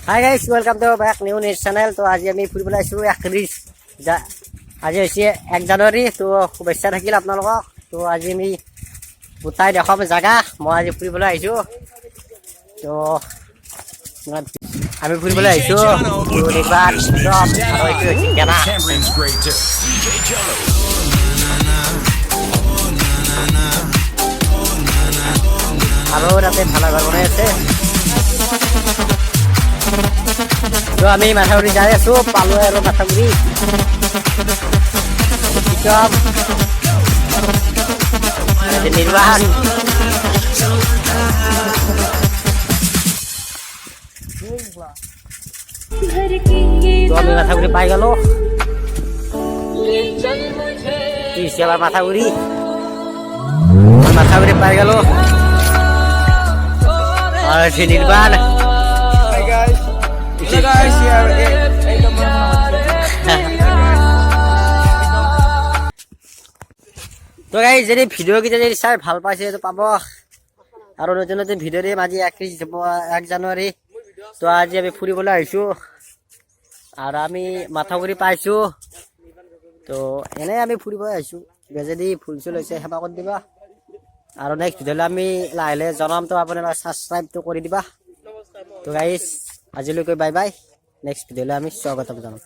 Hi guys, welcome to back new news channel. তো আজি আমি ফুৰিবলৈ আহিছো 31 আজি হৈছে 1 জানুৱাৰী তো শুভেচ্ছা থাকিল আপোনালোকক তো আজি আমি গোটাই দেখাম জায়গা মই আজি ফুৰিবলৈ আহিছো তো আমি ফুৰিবলৈ আহিছো নিৰ্বাণ আৰু এইটো হৈছে কেনা আৰু তাতে ভালা ঘৰ বনাই আছে তো আমি মাথাগুড়ি যাই আছো পালো আৰু মাথাগুড়ি নির্বাণ তো আমি মাথাগুড়ি পাই গেল আবার মাথাগুড়ি পাই গেল আর নির্বাণ তো গাইজ যদি ভিডিও কেইটা যদি চাই ভাল পাইছে তো পাব আৰু নতুন নতুন ভিডিও দিম আজি 1 জানুৱাৰী তো আজি আমি ফুৰিবলৈ আহিছো আৰু আমি মাথাগুড়ি পাইছো তো এনে আমি ফুৰিব আহিছো যদি ফুল চুল হৈছে সেৱা কৰি দিবা আৰু নেক্সট ভিডিঅ'লৈ আমি লাহে লাহে জনাম তো আপোনালোকে সাবস্ক্ৰাইবটো কৰি দিবা তো গাইজ আজিলৈকে বাই বাই নেক্সট ভিডিঅ'লৈ আমি স্বাগতম জনাম